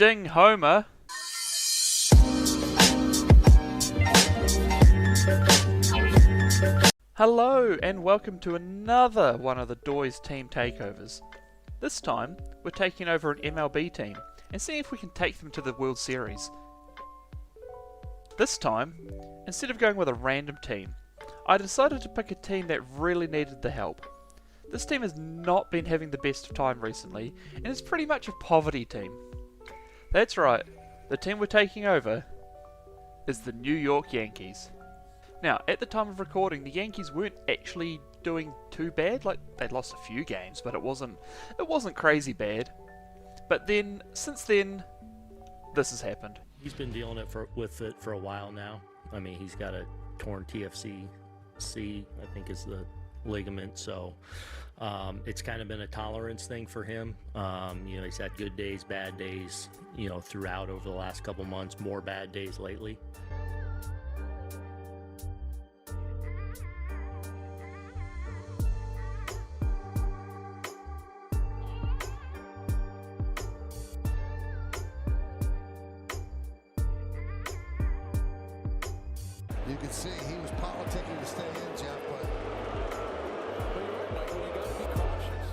Ding Homer! Hello and welcome to another one of the Doiz team takeovers. This time we're taking over an MLB team and seeing if we can take them to the World Series. This time, instead of going with a random team, I decided to pick a team that really needed the help. This team has not been having the best of time recently and is pretty much a poverty team. That's right, the team we're taking over is the New York Yankees. Now, at the time of recording, the Yankees weren't actually doing too bad. Like, they'd lost a few games, but it wasn't crazy bad. But then, since then, this has happened. He's been dealing with it for a while now. I mean, he's got a torn TFC, I think is the ligament, so it's kind of been a tolerance thing for him. He's had good days, bad days, throughout over the last couple months, more bad days lately. You can see he was politicking to stay in, Jeff, but you're right, Michael. You got to be cautious.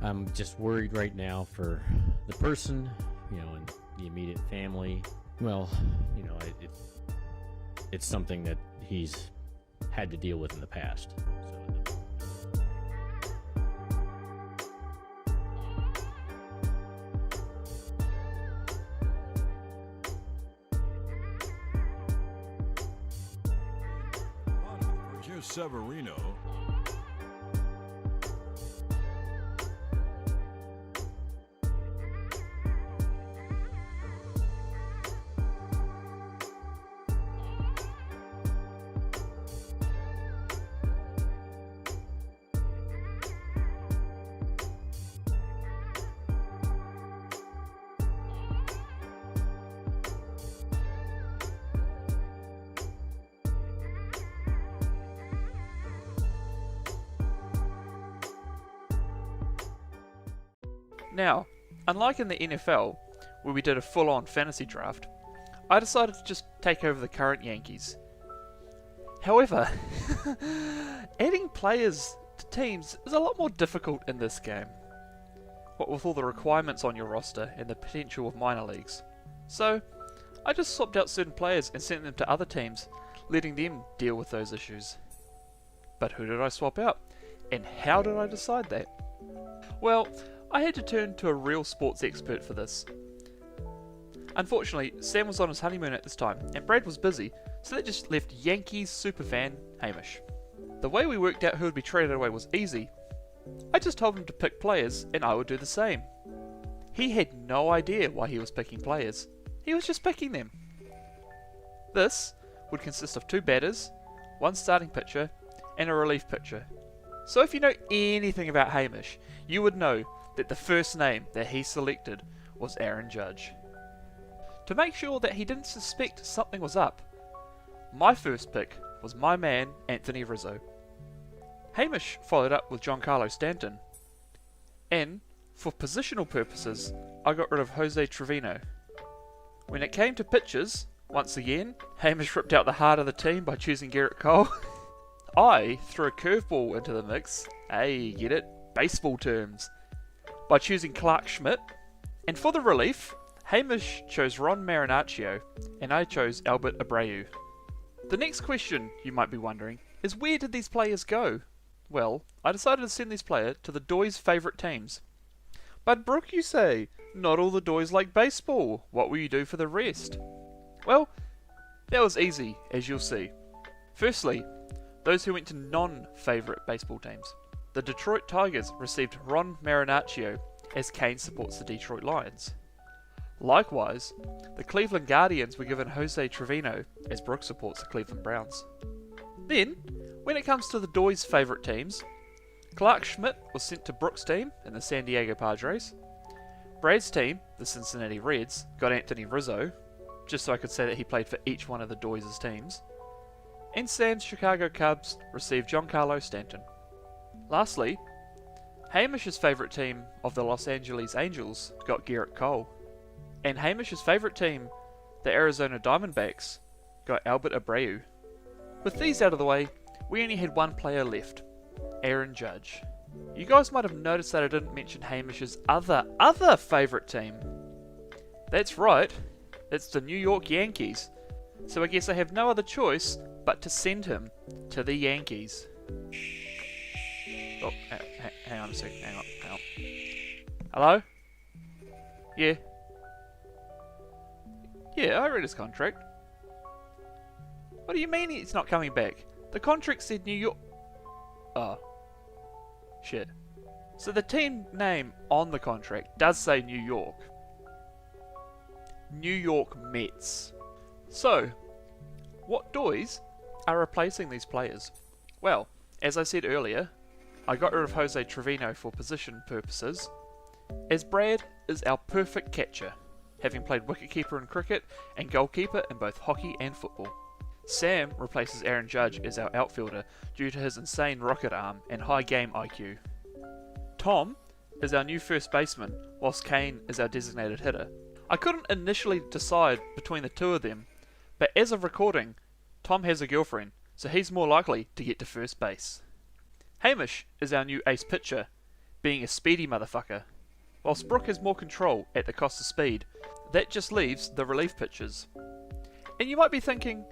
I'm just worried right now for the person, and the immediate family. Well, it's something that he's had to deal with in the past. Here's Severino. Now, unlike in the NFL, where we did a full-on fantasy draft, I decided to just take over the current Yankees. However, adding players to teams is a lot more difficult in this game, what with all the requirements on your roster and the potential of minor leagues. So, I just swapped out certain players and sent them to other teams, letting them deal with those issues. But who did I swap out? And how did I decide that? Well, I had to turn to a real sports expert for this. Unfortunately, Sam was on his honeymoon at this time, and Brad was busy, so that just left Yankees superfan Hamish. The way we worked out who would be traded away was easy. I just told him to pick players, and I would do the same. He had no idea why he was picking players. He was just picking them. This would consist of 2 batters, 1 starting pitcher, and a relief pitcher. So if you know anything about Hamish, you would know that the first name that he selected was Aaron Judge. To make sure that he didn't suspect something was up, my first pick was my man Anthony Rizzo. Hamish followed up with Giancarlo Stanton, and for positional purposes I got rid of Jose Trevino. When it came to pitchers, once again Hamish ripped out the heart of the team by choosing Garrett Cole. I threw a curveball into the mix, hey, get it? Baseball terms, by choosing Clark Schmidt, and for the relief, Hamish chose Ron Marinaccio, and I chose Albert Abreu. The next question, you might be wondering, is where did these players go? Well, I decided to send these players to the Doiz favourite teams. But Brooke, you say, not all the Doiz like baseball, what will you do for the rest? Well, that was easy, as you'll see. Firstly, those who went to non-favourite baseball teams. The Detroit Tigers received Ron Marinaccio, as Kane supports the Detroit Lions. Likewise, the Cleveland Guardians were given Jose Trevino, as Brooke supports the Cleveland Browns. Then, when it comes to the Doiz favourite teams, Clark Schmidt was sent to Brooks' team in the San Diego Padres. Brad's team, the Cincinnati Reds, got Anthony Rizzo. just so I could say that he played for each one of the Doiz teams. And Sam's Chicago Cubs received Giancarlo Stanton. Lastly, Hamish's favourite team of the Los Angeles Angels got Garrett Cole. And Hamish's favourite team, the Arizona Diamondbacks, got Albert Abreu. With these out of the way, we only had one player left, Aaron Judge. You guys might have noticed that I didn't mention Hamish's other favourite team. That's right, it's the New York Yankees. So I guess I have no other choice but to send him to the Yankees. Oh, hang on a second, hang on. Hello? Yeah. Yeah, I read his contract. What do you mean it's not coming back? The contract said New York... Oh. Shit. So the team name on the contract does say New York. New York Mets. So, what Doiz are replacing these players? Well, as I said earlier, I got rid of Jose Trevino for position purposes, as Brad is our perfect catcher, having played wicketkeeper in cricket and goalkeeper in both hockey and football. Sam replaces Aaron Judge as our outfielder due to his insane rocket arm and high game IQ. Tom is our new first baseman, whilst Kane is our designated hitter. I couldn't initially decide between the two of them, but as of recording, Tom has a girlfriend, so he's more likely to get to first base. Hamish is our new ace pitcher, being a speedy motherfucker. Whilst Brooke has more control at the cost of speed, that just leaves the relief pitchers. And you might be thinking,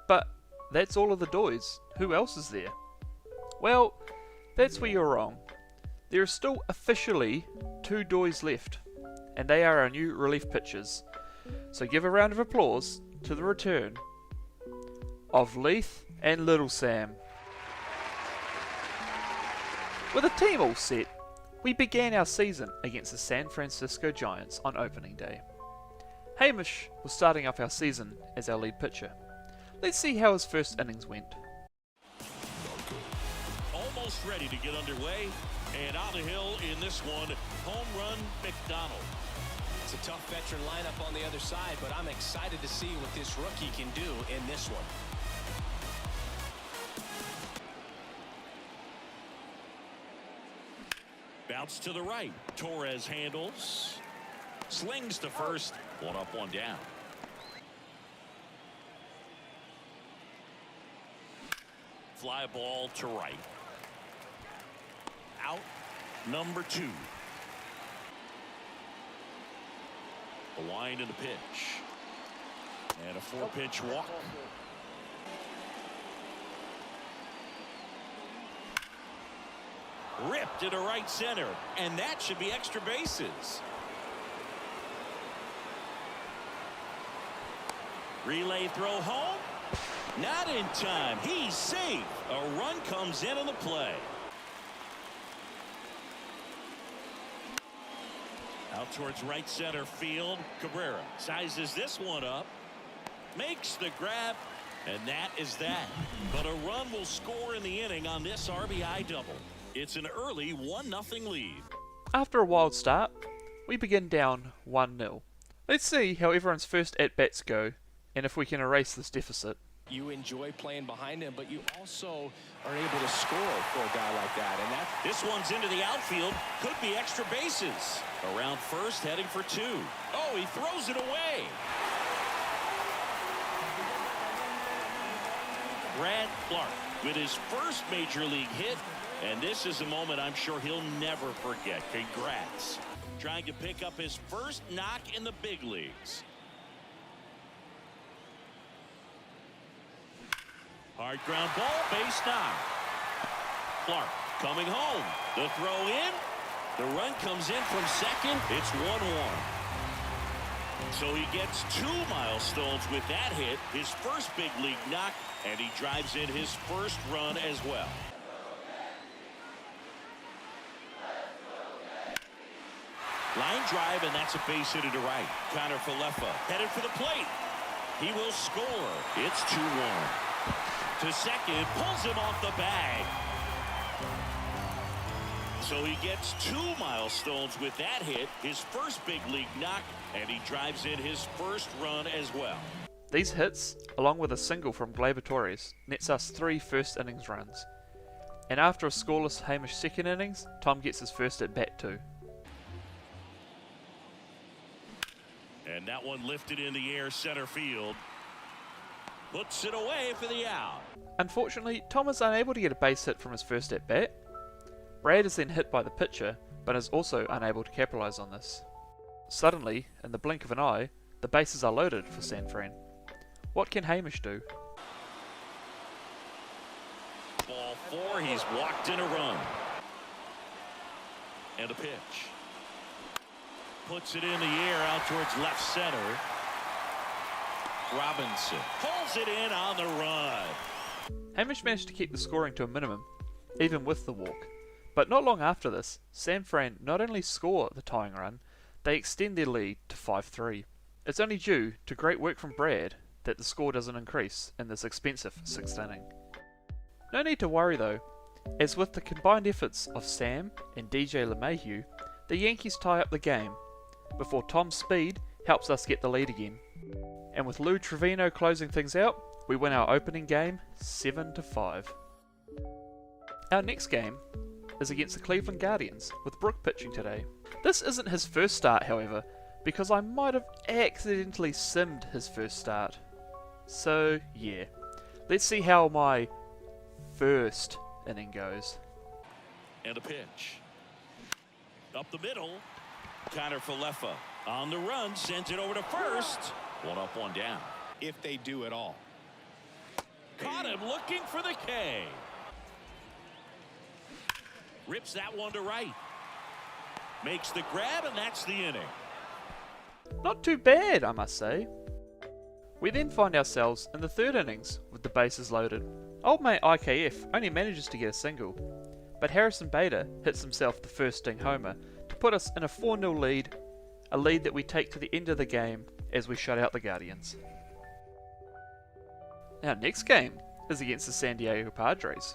but that's all of the Doiz, who else is there? Well, that's where you're wrong. There are still officially 2 Doiz left, and they are our new relief pitchers. So give a round of applause to the return of Leith and Little Sam. With the team all set, we began our season against the San Francisco Giants on opening day. Hamish was starting off our season as our lead pitcher. Let's see how his first innings went. Almost ready to get underway, and on the hill in this one, home run McDonald. It's a tough veteran lineup on the other side, but I'm excited to see what this rookie can do in this one. Bounce to the right. Torres handles. Slings to first. One up, one down. Fly ball to right. Out number 2. A wind and a pitch. And a 4-pitch walk. Ripped into right center, and that should be extra bases. Relay throw home. Not in time. He's safe. A run comes in on the play. Out towards right center field. Cabrera sizes this one up. Makes the grab. And that is that. But a run will score in the inning on this RBI double. It's an early 1-0 lead. After a wild start, we begin down 1-0. Let's see how everyone's first at-bats go, and if we can erase this deficit. You enjoy playing behind him, but you also are able to score for a guy like that. And This one's into the outfield. Could be extra bases. Around first, heading for 2. Oh, he throws it away. Brad Clark with his first major league hit. And this is a moment I'm sure he'll never forget. Congrats. Trying to pick up his first knock in the big leagues. Hard ground ball, base knock. Clark coming home. The throw in. The run comes in from second. It's 1-1. So he gets 2 milestones with that hit. His first big league knock. And he drives in his first run as well. Line drive, and that's a base hit to right. Connor Falefa headed for the plate. He will score. It's 2-1. To second, pulls him off the bag. So he gets 2 milestones with that hit, his first big league knock, and he drives in his first run as well. These hits, along with a single from Gleyber Torres, nets us 3 first innings runs. And after a scoreless Hamish second innings, Tom gets his first at bat too. And that one lifted in the air center field. Puts it away for the out. Unfortunately, Tom is unable to get a base hit from his first at bat. Brad is then hit by the pitcher, but is also unable to capitalise on this. Suddenly, in the blink of an eye, the bases are loaded for San Fran. What can Hamish do? Ball 4, he's walked in a run. And a pitch. Puts it in the air out towards left center. Robinson pulls it in on the run. Hamish managed to keep the scoring to a minimum, even with the walk. But not long after this, San Fran not only score the tying run, they extend their lead to 5-3. It's only due to great work from Brad that the score doesn't increase in this expensive 6th inning. No need to worry though, as with the combined efforts of Sam and DJ LeMahieu, the Yankees tie up the game, before Tom's speed helps us get the lead again. And with Lou Trevino closing things out, we win our opening game 7-5. Our next game is against the Cleveland Guardians, with Brook pitching today. This isn't his first start, however, because I might have accidentally simmed his first start. So, yeah. Let's see how my first inning goes. And a pitch. Up the middle. Connor Falefa on the run, sends it over to first. 1 up, 1 down. If they do at all. Caught him looking for the K. Rips that one to right. Makes the grab, and that's the inning. Not too bad, I must say. We then find ourselves in the 3rd innings with the bases loaded. Old mate IKF only manages to get a single, but Harrison Bader hits himself the first sting homer to put us in a 4-0 lead, a lead that we take to the end of the game as we shut out the Guardians. Our next game is against the San Diego Padres.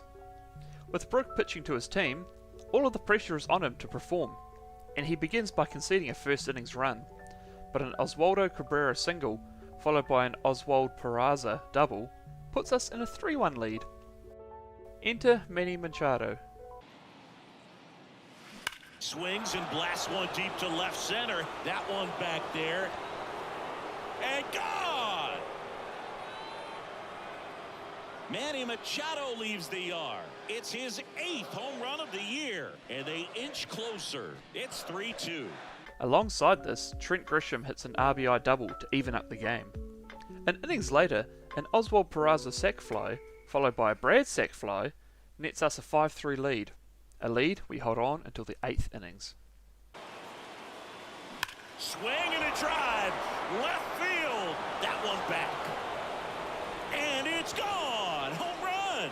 With Brook pitching to his team, all of the pressure is on him to perform, and he begins by conceding a first innings run, but an Oswaldo Cabrera single followed by an Oswald Peraza double puts us in a 3-1 lead. Enter Manny Machado. Swings and blasts one deep to left center. That one back there. And gone! Manny Machado leaves the yard. It's his 8th home run of the year, and they inch closer. It's 3-2. Alongside this, Trent Grisham hits an RBI double to even up the game. An innings later, an Oswald Peraza sac fly, followed by a Brad sac fly, nets us a 5-3 lead. A lead we hold on until the 8th innings. Swing and a drive. Left field. That one back. And it's gone. Home run.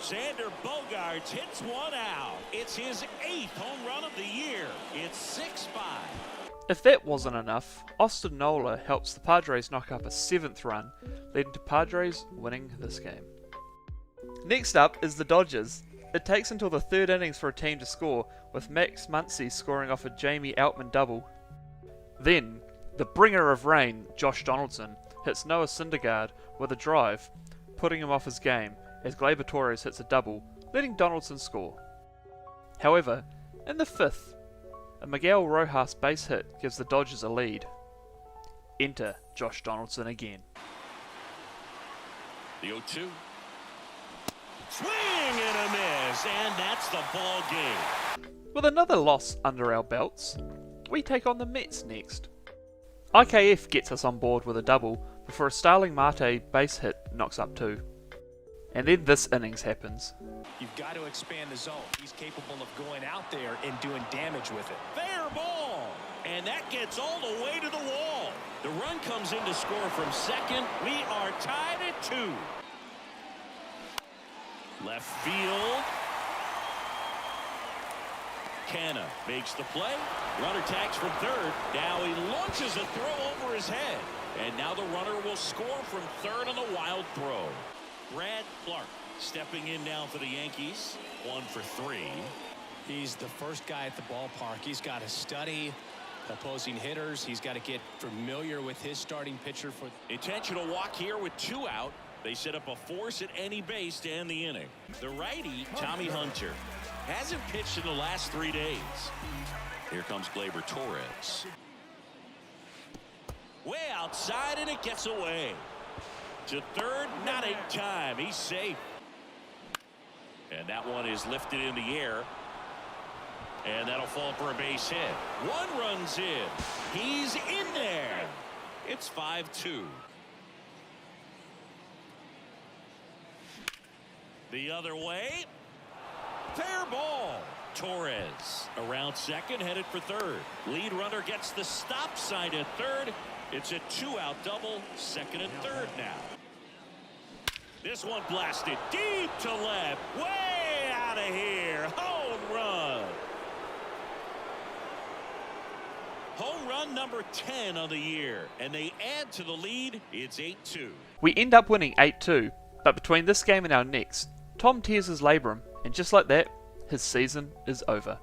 Xander Bogaerts hits one out. It's his 8th home run of the year. It's 6-5. If that wasn't enough, Austin Nola helps the Padres knock up a 7th run, leading to Padres winning this game. Next up is the Dodgers. It takes until the 3rd innings for a team to score, with Max Muncy scoring off a Jamie Outman double. Then, the bringer of rain, Josh Donaldson, hits Noah Syndergaard with a drive, putting him off his game, as Gleyber Torres hits a double, letting Donaldson score. However, in the 5th, a Miguel Rojas base hit gives the Dodgers a lead. Enter Josh Donaldson again. The 0-2. Swing and a miss, and that's the ball game. With another loss under our belts, we take on the Mets next. IKF gets us on board with a double before a Starling Marte base hit knocks up 2. And then this innings happens. You've got to expand the zone. He's capable of going out there and doing damage with it. Fair ball, and that gets all the way to the wall. The run comes in to score from second. We are tied at 2. Left field. Canna makes the play. Runner tags from 3rd. Now he launches a throw over his head. And now the runner will score from 3rd on the wild throw. Brad Clark Stepping in now for the Yankees. 1 for 3. He's the first guy at the ballpark. He's got to study opposing hitters. He's got to get familiar with his starting pitcher. For Intentional walk here with 2 out. They set up a force at any base to end the inning. The righty, Tommy Hunter, hasn't pitched in the last 3 days. Here comes Gleyber Torres. Way outside, and it gets away. To third, not in time. He's safe. And that one is lifted in the air. And that'll fall for a base hit. 1 run's in. He's in there. It's 5-2. The other way. Fair ball. Torres around second, headed for third. Lead runner gets the stop sign at third. It's a 2-out double, second and third now. This one blasted deep to left. Way out of here. Home run. Home run number 10 on the year. And they add to the lead. It's 8-2. We end up winning 8-2, but between this game and our next, Tom tears his labrum, and just like that, his season is over.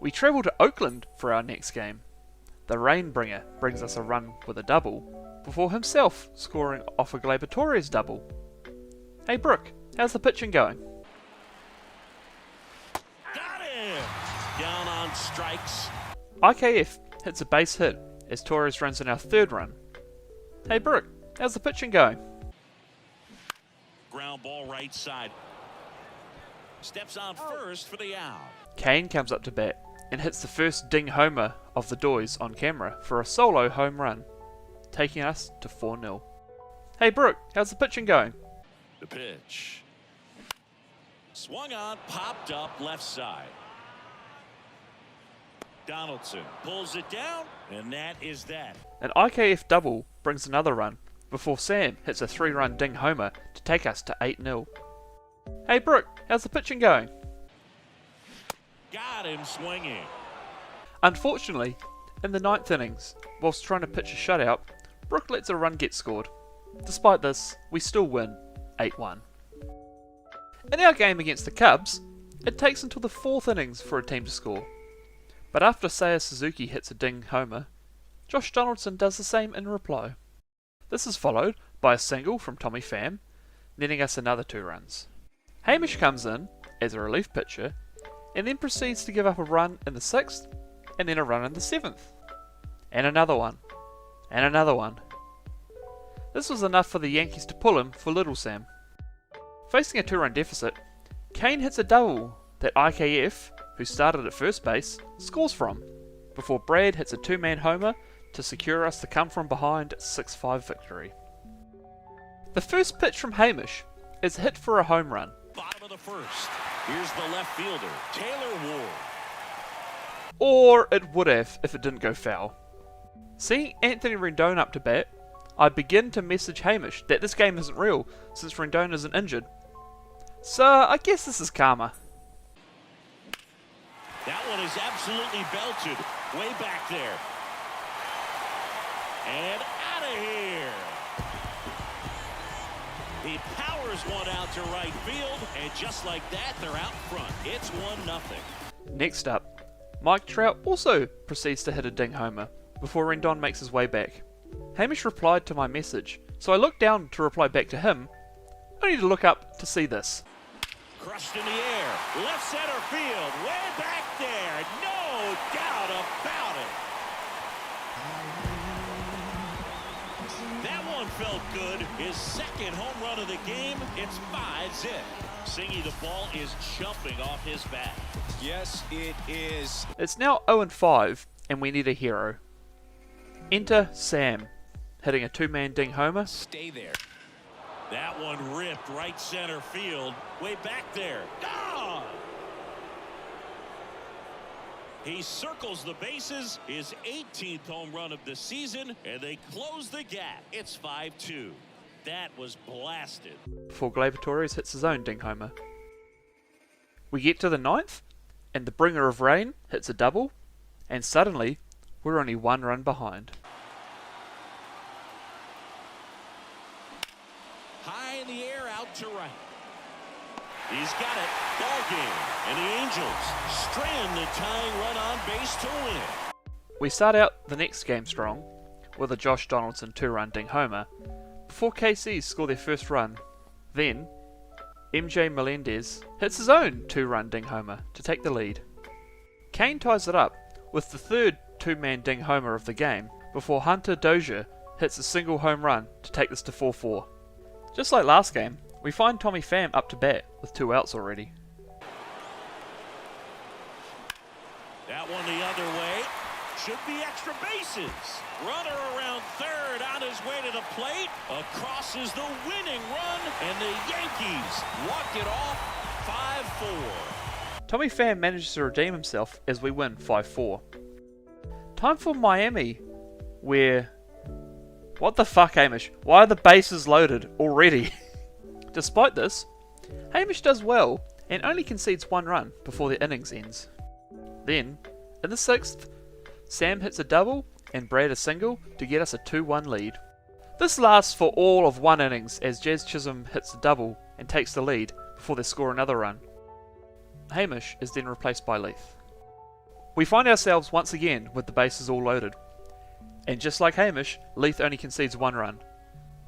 We travel to Oakland for our next game. The Rainbringer brings us a run with a double, before himself scoring off a Gleyber Torres double. Hey Brooke, how's the pitching going? Got him! Down on strikes. IKF hits a base hit as Torres runs in our third run. Hey Brooke, how's the pitching going? Ground ball right side. Steps on first for the out. Kane comes up to bat and hits the first ding homer of the Doiz on camera for a solo home run, taking us to 4-0. Hey Brooke, how's the pitching going? The pitch. Swung on, popped up left side. Donaldson pulls it down, and that is that. An IKF double brings another run, before Sam hits a 3-run ding homer to take us to 8-0. Hey Brooke, how's the pitching going? Got him swinging. Unfortunately, in the 9th innings, whilst trying to pitch a shutout, Brooke lets a run get scored. Despite this, we still win 8-1. In our game against the Cubs, it takes until the 4th innings for a team to score. But after Seiya Suzuki hits a ding homer, Josh Donaldson does the same in reply. This is followed by a single from Tommy Pham, netting us another 2 runs. Hamish comes in as a relief pitcher, and then proceeds to give up a run in the 6th, and then a run in the 7th. And another one. And another one. This was enough for the Yankees to pull him for Little Sam. Facing a 2-run deficit, Kane hits a double that IKF, who started at first base, scores from, before Brad hits a 2-man homer to secure us the come-from-behind 6-5 victory. The first pitch from Hamish is hit for a home run. Bottom of the first. Here's the left fielder, Taylor Ward. Or it would have if it didn't go foul. Seeing Anthony Rendon up to bat, I begin to message Hamish that this game isn't real since Rendon isn't injured. So I guess this is karma. That one is absolutely belted. Way back there. And out of here. He powers one out to right field, and just like that, they're out front. It's 1-0. Next up, Mike Trout also proceeds to hit a ding homer before Rendon makes his way back. Hamish replied to my message, so I looked down to reply back to him, only to look up to see this. Crushed in the air, left center field, way back there, no doubt about it. That one felt good. His second home run of the game. It's 5-zip. Singy, the ball is jumping off his bat. yes, it is. It's now 0-5, and we need a hero. Enter Sam, hitting a 2-man ding homer. Stay there. That one ripped right center field, way back there. Gone! He circles the bases, his 18th home run of the season, and they close the gap. It's 5-2. That was blasted. Before Gleyber Torres hits his own ding homer. We get to the 9th, and the bringer of rain hits a double, and suddenly we're only 1 run behind. High in the air, out to right. He's got it. Ball game. And the Angels strand the tying run on base to win it. We start out the next game strong with a Josh Donaldson 2-run ding homer before KC score their first run. Then MJ Melendez hits his own 2-run ding homer to take the lead. Kane ties it up with the third 2-man ding homer of the game before Hunter Dozier hits a single home run to take this to 4-4. Just like last game, we find Tommy Pham up to bat with 2 outs already. That one the other way. Should be extra bases. Runner around third on his way to the plate. Across is the winning run, and the Yankees walk it off 5-4. Tommy Pham manages to redeem himself as we win 5-4. Time for Miami, where... What the fuck, Hamish? Why are the bases loaded already? Despite this, Hamish does well and only concedes 1 run before the innings ends. Then, in the 6th, Sam hits a double and Brad a single to get us a 2-1 lead. This lasts for all of 1 innings as Jazz Chisholm hits a double and takes the lead before they score another run. Hamish is then replaced by Leith. We find ourselves once again with the bases all loaded. And just like Hamish, Leith only concedes 1 run.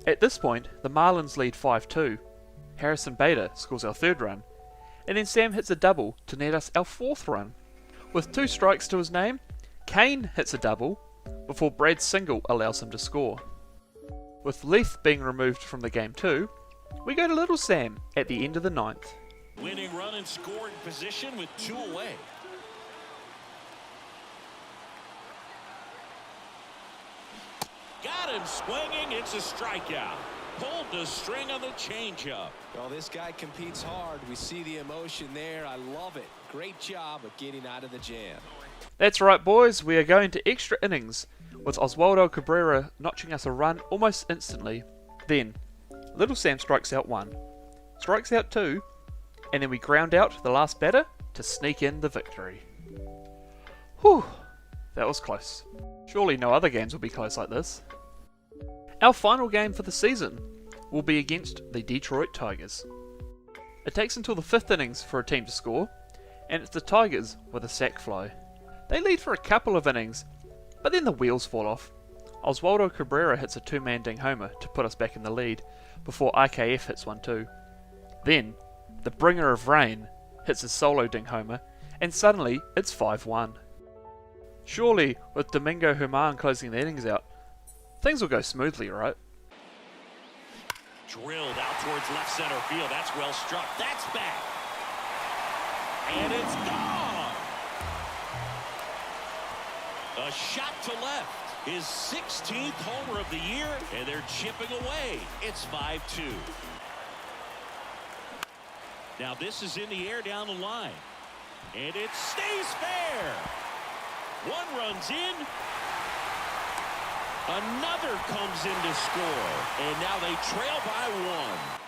At this point, the Marlins lead 5-2. Harrison Bader scores our 3rd run. And then Sam hits a double to net us our 4th run. With 2 strikes to his name, Kane hits a double before Brad's single allows him to score. With Leith being removed from the game too, we go to Little Sam at the end of the 9th. Winning run in scoring position with 2 away. Got him swinging. It's a strikeout. Pulled the string on the changeup. Well, this guy competes hard. We see the emotion there. I love it. Great job of getting out of the jam. That's right, boys. We are going to extra innings with Oswaldo Cabrera notching us a run almost instantly. Then, Little Sam strikes out 1, strikes out 2, and then we ground out the last batter to sneak in the victory. Whew, that was close. Surely no other games will be close like this. Our final game for the season will be against the Detroit Tigers. It takes until the 5th innings for a team to score, and it's the Tigers with a sac fly. They lead for a couple of innings, but then the wheels fall off. Oswaldo Cabrera hits a 2-man ding homer to put us back in the lead, before RKF hits one too. Then, the bringer of rain hits a solo ding homer, and suddenly it's 5-1. Surely, with Domingo Germán closing the innings out, things will go smoothly, right? Drilled out towards left center field. That's well struck. That's back. And it's gone. A shot to left. His 16th homer of the year, and they're chipping away. It's 5-2. Now this is in the air down the line. And it stays fair. 1 runs in. Another comes in to score. And now they trail by 1.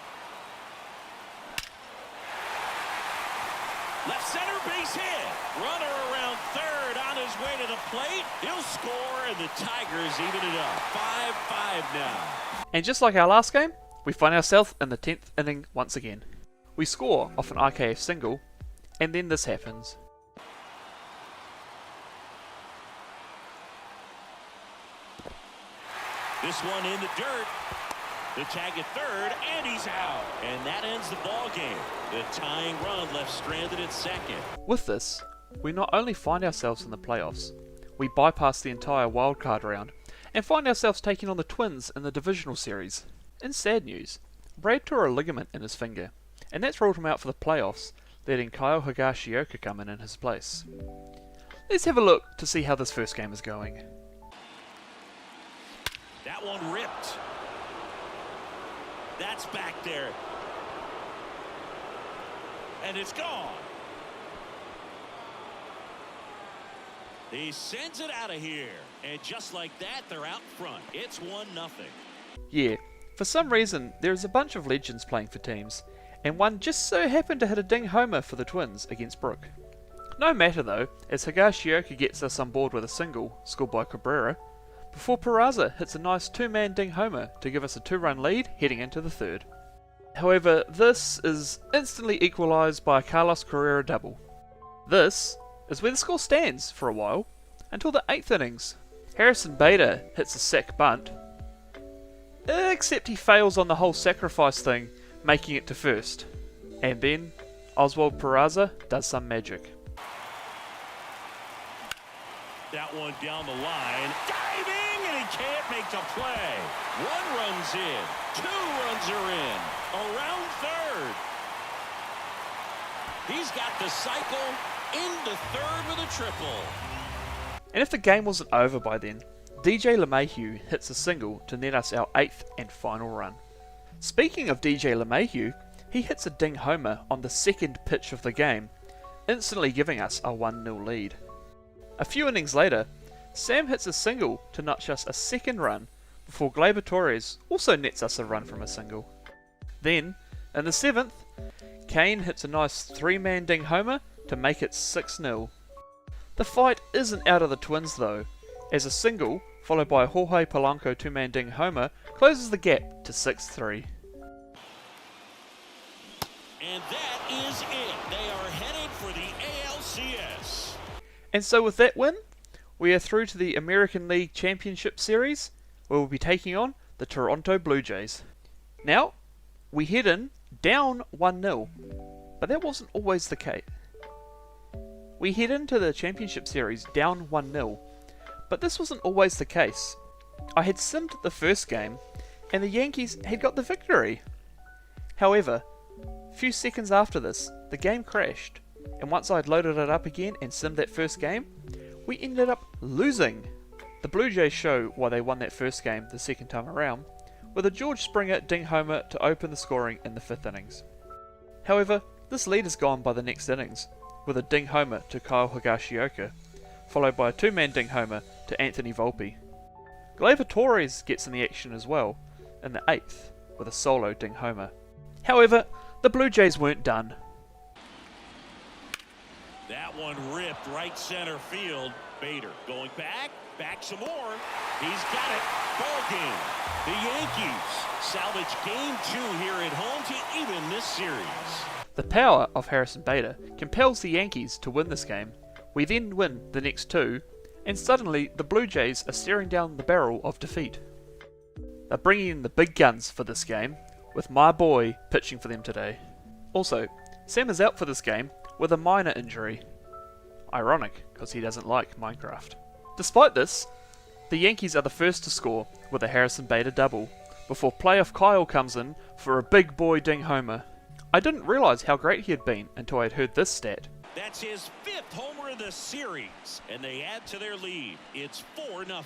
Left center base hit. Runner around third on his way to the plate. He'll score, and the Tigers even it up. 5-5 now. And just like our last game, we find ourselves in the 10th inning once again. We score off an RKF single, and then this happens. This one in the dirt. The tag at third, and he's out. And that ends the ball game. The tying run left stranded at second. With this, we not only find ourselves in the playoffs, we bypass the entire wildcard round and find ourselves taking on the Twins in the divisional series. In sad news, Brad tore a ligament in his finger, and that's ruled him out for the playoffs, letting Kyle Higashioka come in his place. Let's have a look to see how this first game is going. That one ripped. That's back there. And it's gone. He sends it out of here. And just like that, they're out front. It's 1-0. Yeah, for some reason, there's a bunch of legends playing for teams, and one just so happened to hit a ding homer for the Twins against Brook. No matter though, as Higashioka gets us on board with a single, scored by Cabrera, before Peraza hits a nice 2-man ding homer to give us a 2-run lead heading into the 3rd. However, this is instantly equalised by a Carlos Correa double. This is where the score stands for a while, until the 8th innings. Harrison Bader hits a sac bunt, except he fails on the whole sacrifice thing, making it to first. And then Oswald Peraza does some magic. That one down the line, diving, and he can't make the play. 1 run's in, 2 runs are in, around third. He's got the cycle into third with a triple. And if the game wasn't over by then, DJ LeMahieu hits a single to net us our 8th and final run. Speaking of DJ LeMahieu, he hits a ding homer on the 2nd pitch of the game, instantly giving us a 1-0 lead. A few innings later, Sam hits a single to notch us a 2nd run before Gleyber Torres also nets us a run from a single. Then, in the 7th, Kane hits a nice 3-man ding homer to make it 6-0. The fight isn't out of the Twins though, as a single, followed by a Jorge Polanco 2-man ding homer, closes the gap to 6-3. And that is it. They are headed for the ALCS. And so with that win, we are through to the American League Championship Series, where we'll be taking on the Toronto Blue Jays. Now, we head in down 1-0, but that wasn't always the case. We head into the Championship Series down 1-0, but this wasn't always the case. I had simmed the first game, and the Yankees had got the victory. However, a few seconds after this, the game crashed, and once I'd loaded it up again and simmed that first game, we ended up losing. The Blue Jays show why they won that first game the second time around, with a George Springer ding homer to open the scoring in the 5th innings. However, this lead is gone by the next innings, with a ding homer to Kyle Higashioka, followed by a 2-man ding homer to Anthony Volpe. Gleyber Torres gets in the action as well, in the 8th, with a solo ding homer. However, the Blue Jays weren't done. That one ripped right center field. Bader going back some more. He's got it. Ball game. The Yankees salvage game 2 here at home to even this series. The power of Harrison Bader compels the Yankees to win this game. We then win the next 2, and suddenly the Blue Jays are staring down the barrel of defeat. They're bringing in the big guns for this game, with my boy pitching for them today. Also, Sam is out for this game with a minor injury. Ironic, because he doesn't like Minecraft. Despite this, the Yankees are the first to score with a Harrison Bader double, before playoff Kyle comes in for a big boy ding homer. I didn't realise how great he had been until I had heard this stat. That's his 5th homer of the series, and they add to their lead. It's 4-0.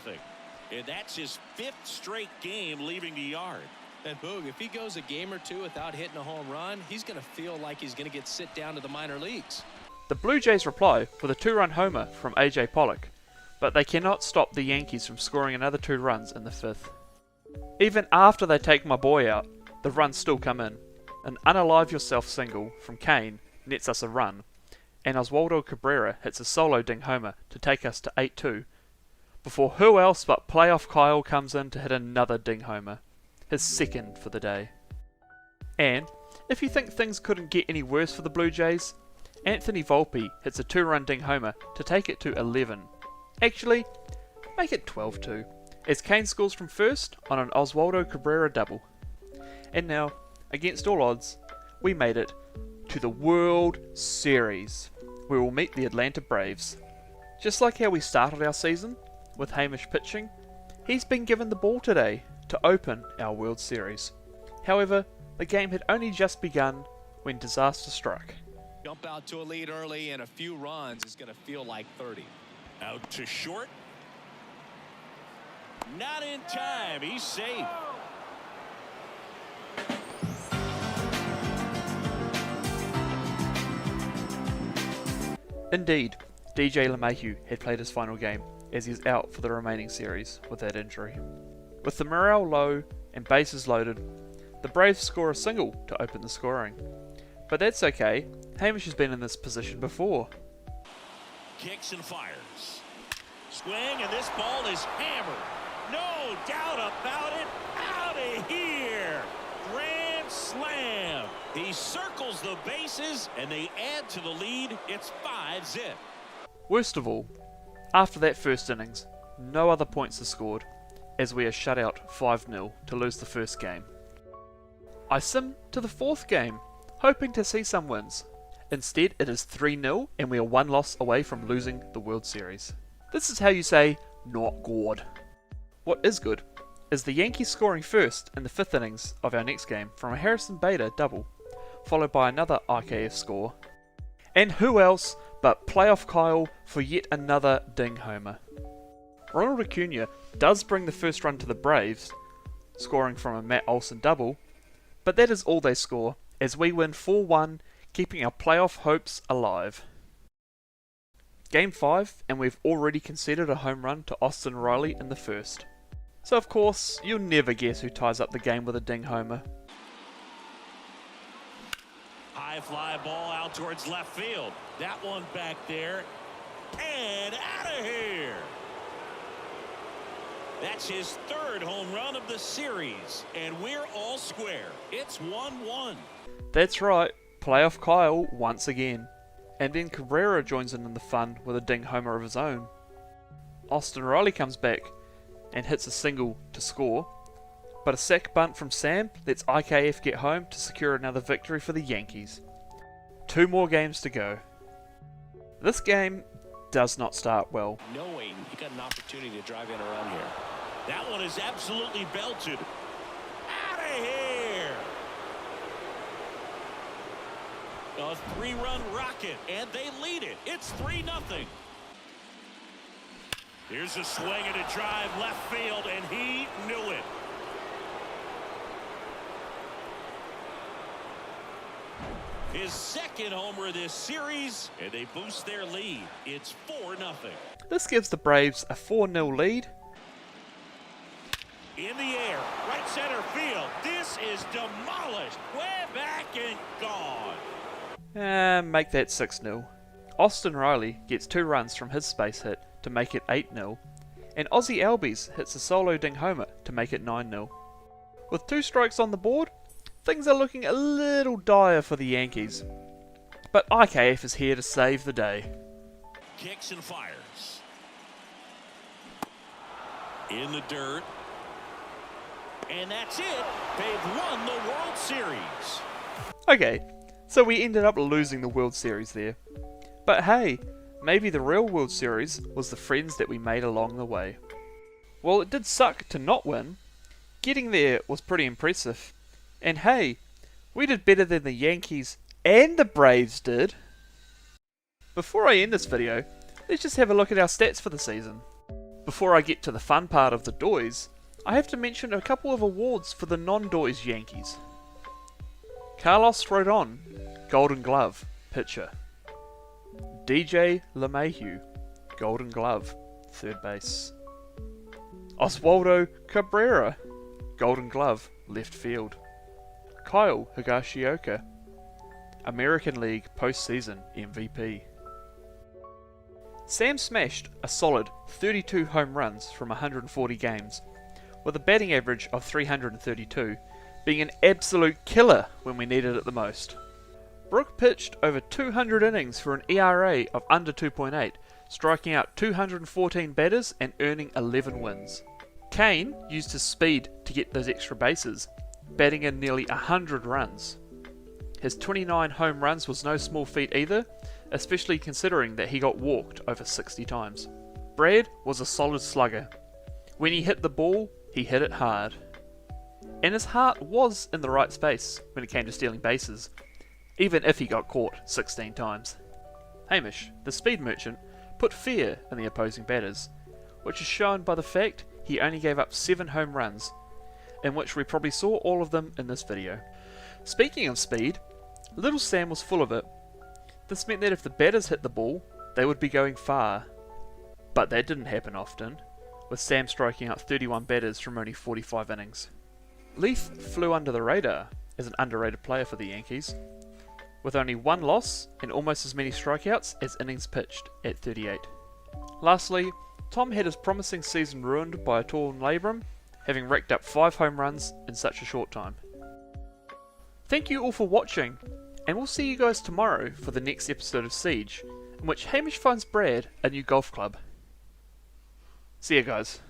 And that's his 5th straight game leaving the yard. And Boog, if he goes a game or 2 without hitting a home run, he's going to feel like he's going to get sit down to the minor leagues. The Blue Jays reply with a 2-run homer from AJ Pollock, but they cannot stop the Yankees from scoring another 2 runs in the 5th. Even after they take my boy out, the runs still come in. An Unalive Yourself single from Kane nets us a run, and Oswaldo Cabrera hits a solo ding homer to take us to 8-2, before who else but playoff Kyle comes in to hit another ding homer, his 2nd for the day. And if you think things couldn't get any worse for the Blue Jays, Anthony Volpe hits a 2-run ding homer to take it to 11. Actually, make it 12-2, as Kane scores from first on an Oswaldo Cabrera double. And now, against all odds, we made it to the World Series, where we'll meet the Atlanta Braves. Just like how we started our season, with Hamish pitching, he's been given the ball today to open our World Series. However, the game had only just begun when disaster struck. Jump out to a lead early, and a few runs is going to feel like 30. Out to short. Not in time. He's safe. Indeed, DJ LeMahieu had played his final game, as he is out for the remaining series with that injury. With the morale low and bases loaded, the Braves score a single to open the scoring. But that's okay, Hamish has been in this position before. Kicks and fires. Swing, and this ball is hammered. No doubt about it. Out of here. Grand slam. He circles the bases, and they add to the lead. It's 5-zip. Worst of all, after that first innings, no other points are scored, as we are shut out 5-0 to lose the first game. I sim to the fourth game, hoping to see some wins. Instead, it is 3-0, and we are one loss away from losing the World Series. This is how you say, not good. What is good is the Yankees scoring first in the 5th innings of our next game from a Harrison Bader double, followed by another IKF score. And who else but Playoff Kyle for yet another ding homer. Ronald Acuna does bring the first run to the Braves, scoring from a Matt Olson double, but that is all they score, as we win 4-1, keeping our playoff hopes alive. Game 5, and we've already conceded a home run to Austin Riley in the first. So of course, you'll never guess who ties up the game with a ding homer. High fly ball out towards left field. That one back there. And out of here. That's his 3rd home run of the series. And we're all square. It's 1-1. That's right, Playoff Kyle once again. And then Cabrera joins in the fun with a ding homer of his own. Austin Riley comes back and hits a single to score, but a sac bunt from Sam lets IKF get home to secure another victory for the Yankees. 2 more games to go. This game does not start well. Knowing he got an opportunity to drive in a run here. That one is absolutely belted. Out of here. A 3-run rocket, and they lead it. It's 3-0. Here's a swing and a drive left field, and he knew it. His 2nd homer this series, and they boost their lead. It's 4-0. This gives the Braves a 4-0 lead. In the air, right center field. This is demolished. Way back and gone. Make that 6-0. Austin Riley gets 2 runs from his space hit to make it 8-0, and Ozzie Albies hits a solo ding homer to make it 9-0. With 2 strikes on the board, things are looking a little dire for the Yankees, but IKF is here to save the day. Kicks and fires. In the dirt. And that's it. They've won the World Series. Okay, so we ended up losing the World Series there. But hey, maybe the real World Series was the friends that we made along the way. While it did suck to not win, getting there was pretty impressive. And hey, we did better than the Yankees and the Braves did. Before I end this video, let's just have a look at our stats for the season. Before I get to the fun part of the Doiz, I have to mention a couple of awards for the non-Doiz Yankees. Carlos Rodon, Golden Glove, pitcher. DJ LeMahieu, Golden Glove, third base. Oswaldo Cabrera, Golden Glove, left field. Kyle Higashioka, American League postseason MVP. Sam smashed a solid 32 home runs from 140 games, with a batting average of 332, being an absolute killer when we needed it the most. Brooke pitched over 200 innings for an ERA of under 2.8, striking out 214 batters and earning 11 wins. Kane used his speed to get those extra bases, batting in nearly 100 runs. His 29 home runs was no small feat either, especially considering that he got walked over 60 times. Brad was a solid slugger. When he hit the ball, he hit it hard. And his heart was in the right space when it came to stealing bases, even if he got caught 16 times. Hamish, the speed merchant, put fear in the opposing batters, which is shown by the fact he only gave up 7 home runs, in which we probably saw all of them in this video. Speaking of speed, Little Sam was full of it. This meant that if the batters hit the ball, they would be going far. But that didn't happen often, with Sam striking out 31 batters from only 45 innings. Leaf flew under the radar as an underrated player for the Yankees, with only 1 loss and almost as many strikeouts as innings pitched at 38. Lastly, Tom had his promising season ruined by a torn labrum, having racked up 5 home runs in such a short time. Thank you all for watching, and we'll see you guys tomorrow for the next episode of Siege, in which Hamish finds Brad a new golf club. See ya guys.